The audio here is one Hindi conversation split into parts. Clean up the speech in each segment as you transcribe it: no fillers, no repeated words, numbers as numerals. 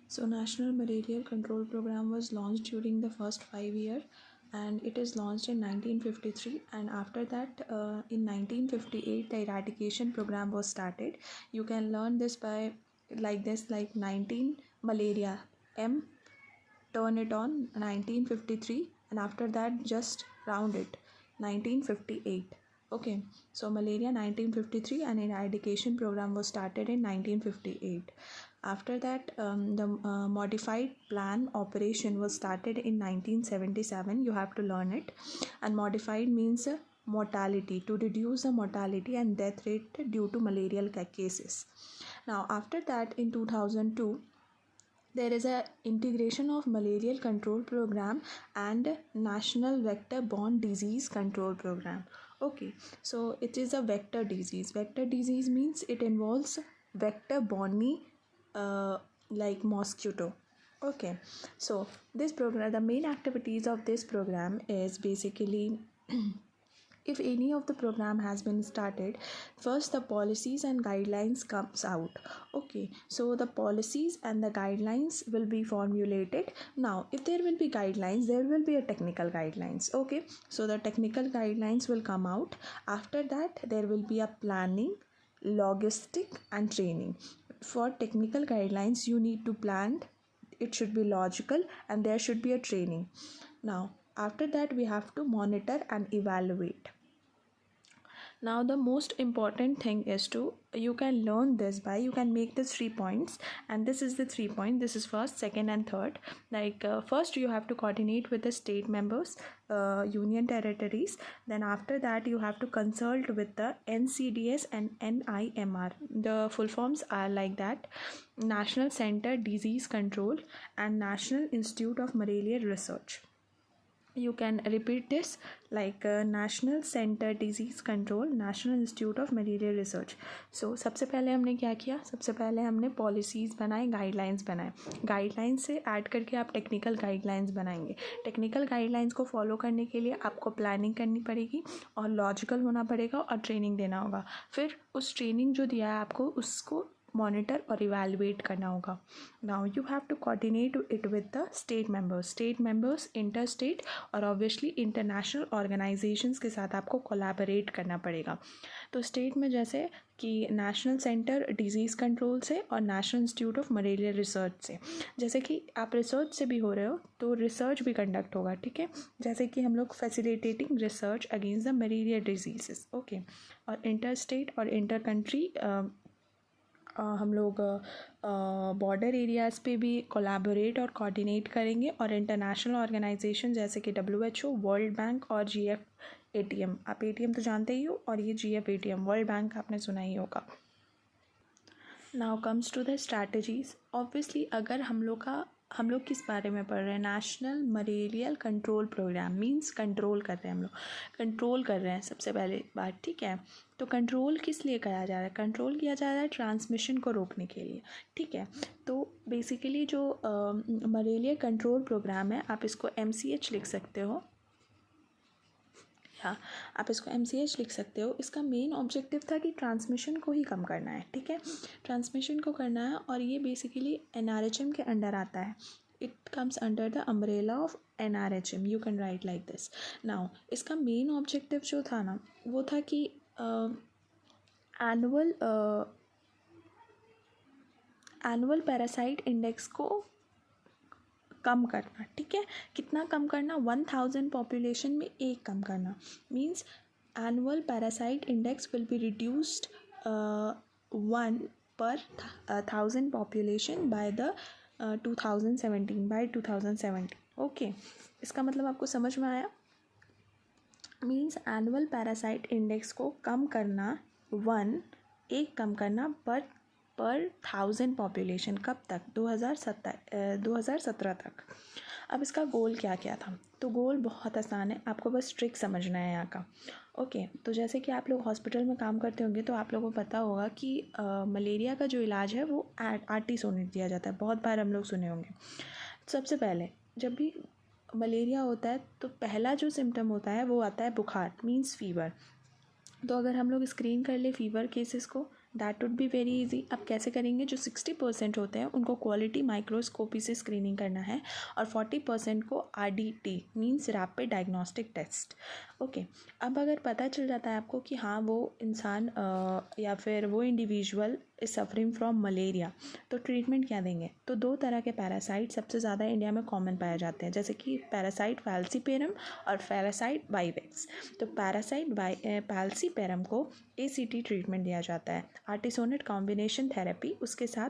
So National Malarial Control Program was launched during the first 5 years, and it is launched in 1953, and after that in 1958 the eradication program was started. You can learn this by like this, like 19 malaria M, turn it on 1953, and after that just round it 1958. Okay, so malaria 1953 and eradication program was started in 1958. After that the modified plan operation was started in 1977. You have to learn it. And modified means mortality, to reduce the mortality and death rate due to malarial cases. Now after that in 2002 there is a integration of malarial control program and national vector borne disease control program. Okay, so it is a vector disease. Vector disease means it involves vector borne like mosquito. Okay, so this program, the main activities of this program is basically if any of the program has been started, first the policies and guidelines comes out. Okay, so the policies and the guidelines will be formulated. Now if there will be guidelines, there will be a technical guidelines. Okay, so the technical guidelines will come out. After that there will be a planning, logistic and training. For technical guidelines you need to plan, it should be logical, and there should be a training. Now after that we have to monitor and evaluate. Now the most important thing is to, you can learn this by, you can make this 3 points, and this is the 3 point. This is first, second and third. Like first you have to coordinate with the state members, union territories. Then after that you have to consult with the NCDS and NIMR. The full forms are like that: National Center Disease Control and National Institute of Malarial Research. You can repeat this like National Center Disease Control, National Institute of Malarial Research. So सबसे पहले हमने क्या किया, सबसे पहले हमने पॉलिसीज़ बनाए, गाइडलाइंस बनाए. गाइडलाइंस से ऐड करके आप टेक्निकल गाइडलाइंस बनाएंगे. टेक्निकल गाइडलाइंस को फॉलो करने के लिए आपको प्लानिंग करनी पड़ेगी और लॉजिकल होना पड़ेगा और ट्रेनिंग देना होगा. फिर उस ट्रेनिंग जो दिया है आपको, उसको मॉनिटर और इवेलुएट करना होगा. Now you have to coordinate it with the state members, inter state और ऑब्वियसली इंटरनेशनल ऑर्गेनाइजेशंस के साथ आपको कोलैबोरेट करना पड़ेगा. तो स्टेट में जैसे कि नेशनल सेंटर डिजीज़ कंट्रोल से और national institute of malarial research से, जैसे कि आप रिसर्च से भी हो रहे हो तो रिसर्च भी कंडक्ट होगा. ठीक है, जैसे कि हम लोग facilitating research against the malaria disease. Okay, और इंटर स्टेट और इंटर कंट्री हम लोग बॉर्डर एरियाज़ पे भी कोलैबोरेट और कोऑर्डिनेट करेंगे. और इंटरनेशनल ऑर्गेनाइजेशन जैसे कि WHO, वर्ल्ड बैंक और GFATM. आप ATM तो जानते ही हो, और ये GFATM, वर्ल्ड बैंक आपने सुना ही होगा. Now comes to the strategies. Obviously अगर हम लोग किस बारे में पढ़ रहे हैं, national malarial control programme means control कर रहे हैं, हम लोग कंट्रोल कर रहे हैं सबसे पहले बात. ठीक है, तो कंट्रोल किस लिए किया जा रहा है, कंट्रोल किया जा रहा है ट्रांसमिशन को रोकने के लिए. ठीक है, तो बेसिकली जो मलेरिया कंट्रोल प्रोग्राम है, आप इसको MCH लिख सकते हो, या आप इसको MCH लिख सकते हो. इसका मेन ऑब्जेक्टिव था कि ट्रांसमिशन को ही कम करना है. ठीक है, ट्रांसमिशन को करना है, और ये बेसिकली NRHM के अंडर आता है. It comes under the umbrella of NRHM. You can write like this. Now इसका मेन ऑब्जेक्टिव जो था ना, वो था कि एनुअल पैरासाइट इंडेक्स को कम करना. ठीक है, कितना कम करना, 1000 पॉपुलेशन में एक कम करना. Means annual parasite index will be reduced 1 पर 1000 पॉपुलेशन बाय द 2017. ओके, इसका मतलब आपको समझ में आया. मीन्स एनुअल पैरासाइट इंडेक्स को कम करना, 1 एक कम करना पर 1000 पॉपुलेशन. कब तक, 2017 तक. अब इसका गोल क्या क्या था, तो गोल बहुत आसान है, आपको बस ट्रिक समझना है यहाँ का. ओके, तो जैसे कि आप लोग हॉस्पिटल में काम करते होंगे तो आप लोगों को पता होगा कि मलेरिया का जो इलाज है वो RT सोनिक दिया जाता है. बहुत बार हम लोग सुने होंगे. सबसे पहले जब भी मलेरिया होता है तो पहला जो सिम्टम होता है वो आता है बुखार, मीन्स फीवर. तो अगर हम लोग स्क्रीन कर ले फीवर केसेस को, that would be very easy. अब कैसे करेंगे? जो 60% होते हैं उनको क्वालिटी माइक्रोस्कोपी से स्क्रीनिंग करना है और 40% को RDT means rapid diagnostic test. Okay, अब अगर पता चल जाता है आपको कि हाँ वो इंसान या फिर वो individual is suffering from malaria, तो ट्रीटमेंट क्या देंगे? तो 2 तरह के पैरासाइट सबसे ज़्यादा इंडिया में कॉमन पाए जाते हैं, जैसे कि पैरासाइट फैल्सीपेरम और पैरासाइट वाइवेक्स। तो पैरासाइट फैल्सीपेरम को ACT ट्रीटमेंट दिया जाता है, आर्टिसोनेट कॉम्बिनेशन थेरेपी, उसके साथ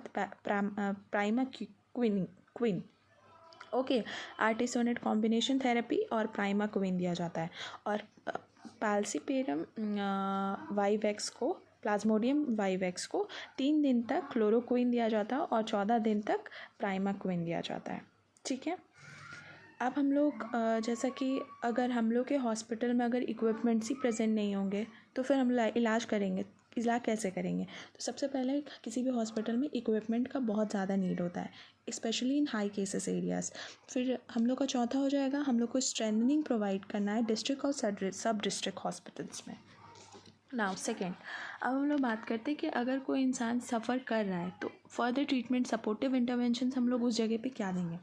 प्राइमाक्विन। ओके, आर्टिसोनेट कॉम्बिनेशन थेरेपी और प्राइमाक्विन दिया जाता है। और पैल्सीपेरम वाइवेक्स को, प्लाज्मोडियम वाइवेक्स को 3 दिन तक क्लोरोक्विन दिया जाता है और 14 दिन तक प्राइमाक्विन दिया जाता है। ठीक है, अब हम लोग जैसा कि अगर हम लोग के हॉस्पिटल में अगर इक्विपमेंट्स ही प्रेजेंट नहीं होंगे तो फिर हम इलाज करेंगे, इलाज कैसे करेंगे? तो सबसे पहले किसी भी हॉस्पिटल में इक्विपमेंट का बहुत ज़्यादा नीड होता है, specially in high cases areas. फिर हम लोग का चौथा हो जाएगा, हम लोग को स्ट्रेंथनिंग प्रोवाइड करना है डिस्ट्रिक्ट और सब डिस्ट्रिक्ट हॉस्पिटल्स में। नाउ सेकेंड, अब हम लोग बात करते हैं कि अगर कोई इंसान सफ़र कर रहा है तो फर्दर ट्रीटमेंट सपोर्टिव इंटरवेंशन हम लोग उस जगह पे क्या देंगे?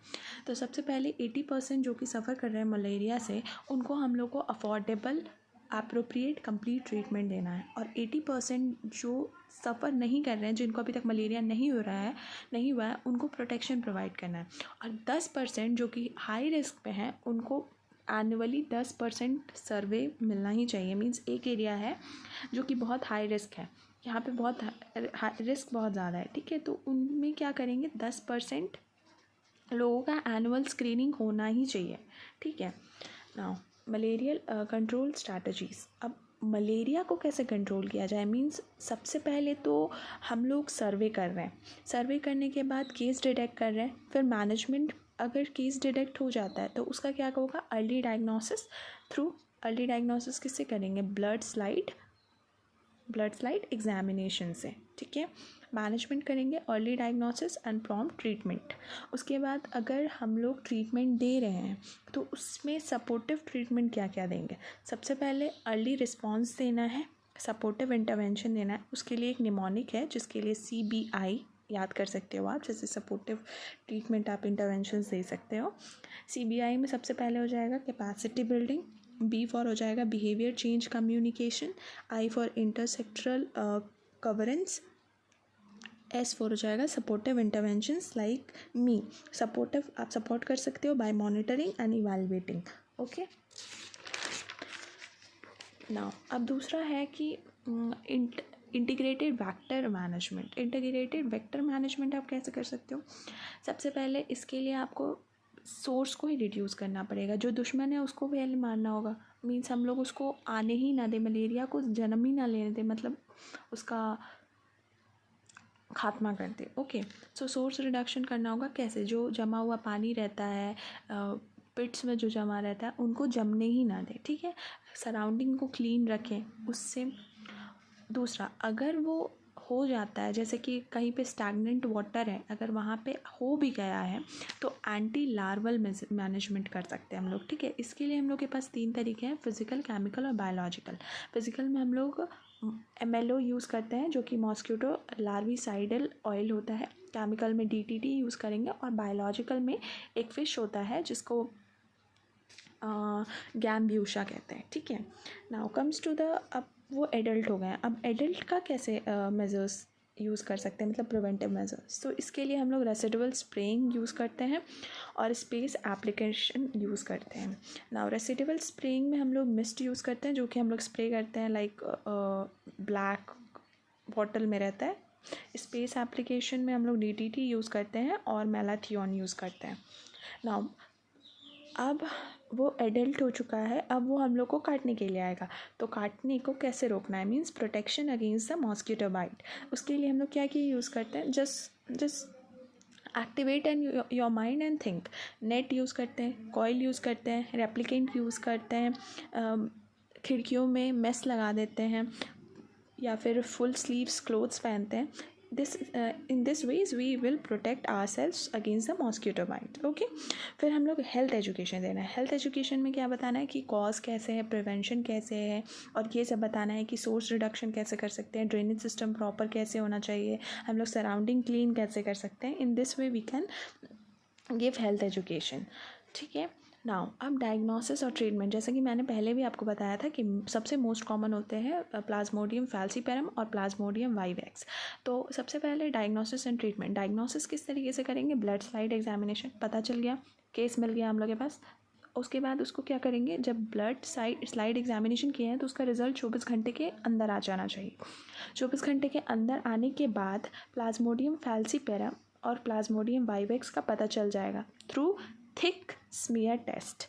तो सबसे पहले 80% जो कि सफ़र कर रहे हैं मलेरिया से, उनको हम लोग को अफोर्डेबल अप्रोप्रिएट कंप्लीट ट्रीटमेंट देना है। और 80% जो सफ़र नहीं कर रहे हैं, जिनको अभी तक मलेरिया नहीं हुआ है, उनको प्रोटेक्शन प्रोवाइड करना है। और 10% जो कि हाई रिस्क पे हैं, उनको एनुअली 10% सर्वे मिलना ही चाहिए। मींस एक एरिया है जो कि बहुत हाई रिस्क है, यहाँ पे बहुत रिस्क बहुत ज़्यादा है, ठीक है, तो उनमें क्या करेंगे? 10% लोगों का एनुअल स्क्रीनिंग होना ही चाहिए। ठीक है, नाउ मलेरियल कंट्रोल स्ट्रैटेजीज़। अब मलेरिया को कैसे कंट्रोल किया जाए? मींस सबसे पहले तो हम लोग सर्वे कर रहे हैं, सर्वे करने के बाद केस डिटेक्ट कर रहे हैं, फिर मैनेजमेंट, अगर केस डिटेक्ट हो जाता है तो उसका क्या होगा? Early diagnosis. Through early diagnosis किससे करेंगे? ब्लड स्लाइड एग्जामिनेशन से। ठीक है, मैनेजमेंट करेंगे, early diagnosis and prompt treatment. उसके बाद अगर हम लोग ट्रीटमेंट दे रहे हैं तो उसमें सपोर्टिव ट्रीटमेंट क्या क्या देंगे? सबसे पहले अर्ली रिस्पॉन्स देना है, सपोर्टिव इंटरवेंशन देना है। उसके लिए एक निमोनिक है जिसके लिए CBI याद कर सकते हो आप, जैसे सपोर्टिव ट्रीटमेंट आप इंटरवेंशन दे सकते हो। CBI में सबसे पहले हो जाएगा कैपेसिटी बिल्डिंग, B फॉर हो जाएगा behaviour change communication, I for intersectoral convergence, S for हो जाएगा supportive interventions like me. Supportive आप सपोर्ट कर सकते हो by monitoring and evaluating. Okay, now अब दूसरा है कि integrated vector management. Integrated vector management आप कैसे कर सकते हो? सबसे पहले इसके लिए आपको सोर्स को ही रिड्यूस करना पड़ेगा, जो दुश्मन है उसको पहले मारना होगा। मीन्स हम लोग उसको आने ही ना दे, मलेरिया को जन्म ही ना लेने दे, मतलब उसका खात्मा कर दे। ओके, सो सोर्स रिडक्शन करना होगा। कैसे? जो जमा हुआ पानी रहता है पिट्स में, जो जमा रहता है, उनको जमने ही ना दें। ठीक है, सराउंडिंग को क्लीन रखें उससे। दूसरा, अगर वो हो जाता है, जैसे कि कहीं पे स्टैगनेंट वाटर है, अगर वहाँ पे हो भी गया है तो एंटी लार्वल मैनेजमेंट कर सकते हैं हम लोग। ठीक है, इसके लिए हम लोग के पास 3 तरीके हैं, फिजिकल, केमिकल और बायोलॉजिकल। फिजिकल में हम लोग MLO यूज़ करते हैं, जो कि मॉस्किटो लार्विसाइडल ऑयल होता है। केमिकल में DDT यूज़ करेंगे। और बायोलॉजिकल में एक फ़िश होता है जिसको गैम्ब्यूशा कहते हैं। ठीक है, नाउ कम्स टू द, अब वो एडल्ट हो गए हैं, अब एडल्ट का कैसे मेजर्स यूज़ कर सकते हैं, मतलब प्रिवेंटिव मेजर्स? तो इसके लिए हम लोग रेसिडुअल स्प्रेइंग यूज़ करते हैं और स्पेस एप्लीकेशन यूज़ करते हैं। नाउ रेसिडुअल स्प्रेइंग में हम लोग मिस्ट यूज़ करते हैं, जो कि हम लोग स्प्रे करते हैं लाइक ब्लैक बॉटल में रहता है। स्पेस एप्लीकेशन में हम लोग DDT यूज़ करते हैं और मैलाथियोन यूज़ करते हैं। नाउ अब वो एडल्ट हो चुका है, अब वो हम लोग को काटने के लिए आएगा, तो काटने को कैसे रोकना है? Means protection against the mosquito bite. उसके लिए हम लोग क्या यूज़ करते हैं? Just activate and your mind and think. Net use करते हैं, कॉइल यूज़ करते हैं, रेप्लिकेंट यूज़ करते हैं, खिड़कियों में मेस लगा देते हैं, या फिर फुल स्लीव्स क्लोथ्स पहनते हैं। this in this ways we will protect ourselves against the mosquito bite. Okay, फिर हम लोग हेल्थ एजुकेशन देना है. हेल्थ एजुकेशन में क्या बताना है कि कॉज कैसे है, प्रिवेंशन कैसे है, और ये सब बताना है कि सोर्स रिडक्शन कैसे कर सकते हैं, ड्रेनेज सिस्टम प्रॉपर कैसे होना चाहिए, हम लोग सराउंडिंग क्लीन कैसे कर सकते हैं. In this way we can give health education. ठीक है. नाउ अब डायग्नोसिस और ट्रीटमेंट, जैसे कि मैंने पहले भी आपको बताया था कि सबसे मोस्ट कॉमन होते हैं प्लाज्मोडियम फैल्सीपेरम और प्लाज्मोडियम वाइवेक्स. तो सबसे पहले डायग्नोसिस एंड ट्रीटमेंट. डायग्नोसिस किस तरीके से करेंगे, ब्लड स्लाइड एग्जामिनेशन, पता चल गया, केस मिल गया हम लोग के पास. उसके बाद उसको क्या करेंगे, जब ब्लड स्लाइड एग्जामिनेशन किए हैं तो उसका रिजल्ट 24 घंटे के अंदर आ जाना चाहिए. 24 घंटे के अंदर आने के बाद प्लाज्मोडियम फैल्सीपेरम और प्लाज्मोडियम वाइवेक्स का पता चल जाएगा थ्रू थिक स्मीयर टेस्ट.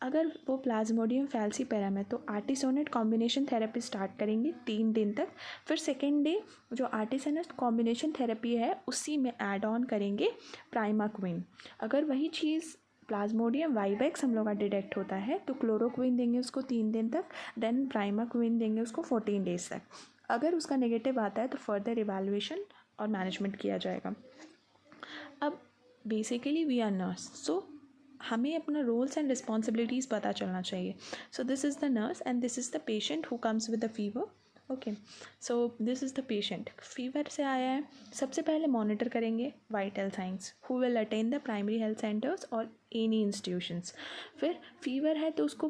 अगर वो प्लाज्मोडियम फैल्सीपेरम है तो आर्टिसोनेट कॉम्बिनेशन थेरेपी स्टार्ट करेंगे 3 दिन तक. फिर सेकेंड डे जो आर्टिसोनेट कॉम्बिनेशन थेरेपी है उसी में ऐड ऑन करेंगे प्राइमाक्विन. अगर वही चीज़ प्लाज्मोडियम वाइवेक्स हम लोग का डिटेक्ट होता है तो क्लोरोक्विन देंगे उसको 3 दिन तक, देन प्राइमाक्विन देंगे उसको 14 डेज तक. अगर उसका नेगेटिव आता है तो फर्दर इवैल्यूएशन और मैनेजमेंट किया जाएगा. अब बेसिकली वी आर नर्स, सो हमें अपना रोल्स एंड रिस्पॉन्सिबिलिटीज़ पता चलना चाहिए. So this is the nurse and this is the patient who comes with the fever. Okay, so this is the patient, fever से आया है. सबसे पहले मॉनिटर करेंगे vital science, who will attend the primary health centres और एनी इंस्टीट्यूशंस. फिर फीवर है तो उसको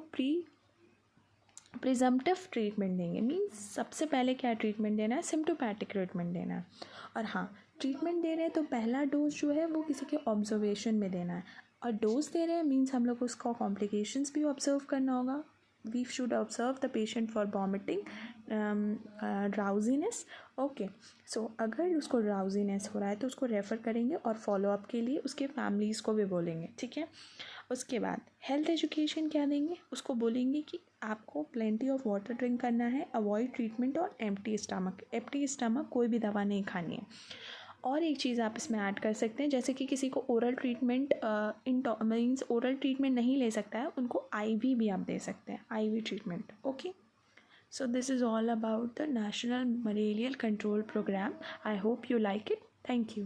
प्रिजम्पटिव ट्रीटमेंट देंगे. मीन्स सबसे पहले क्या ट्रीटमेंट देना है, सिम्टोपैथिक ट्रीटमेंट देना है. और हाँ, ट्रीटमेंट दे रहे हैं तो पहला डोज जो है वो किसी के ऑब्जर्वेशन में देना है. और डोज दे रहे हैं मीन्स हम लोग को उसका कॉम्प्लिकेशंस भी ऑब्जर्व करना होगा. We should observe the patient for vomiting, drowsiness. Okay, so अगर उसको ड्राउजीनेस हो रहा है तो उसको रेफ़र करेंगे और फॉलोअप के लिए उसके फैमिलीज़ को भी बोलेंगे. ठीक है. उसके बाद हेल्थ एजुकेशन क्या देंगे, उसको बोलेंगे कि आपको प्लेंटी ऑफ वाटर ड्रिंक करना है, अवॉइड ट्रीटमेंट और एम्प्टी स्टमक कोई भी दवा नहीं खानी है. और एक चीज़ आप इसमें ऐड कर सकते हैं, जैसे कि किसी को oral treatment means oral treatment नहीं ले सकता है, उनको आईवी भी आप दे सकते हैं, IV treatment. Okay, so this is all about the National Malarial Control Program. I hope you like it. Thank you.